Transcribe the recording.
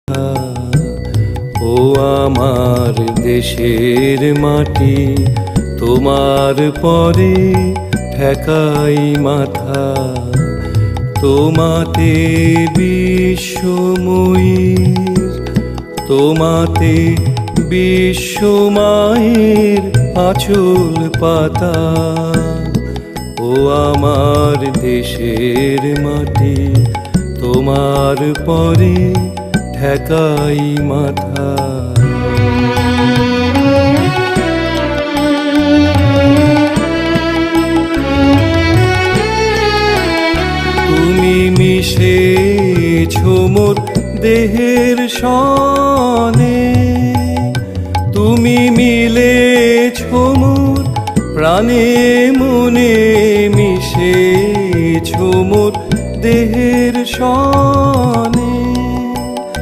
কথা। ও আমার দেশের মাটি, তোমার পরে ঠেকাই মাথা। তোমাতে বিশ্বময়ীর, তোমাতে বিশ্বমায়ের আঁচল পাতা। ও আমার দেশের মাটি, তোমার পরে ঠেকাই মাথা। তুমি মিশেছো মোর দেহের সনে, তুমি মিলেছো মোর প্রাণে মনে, মিশেছো মোর দেহের সনে।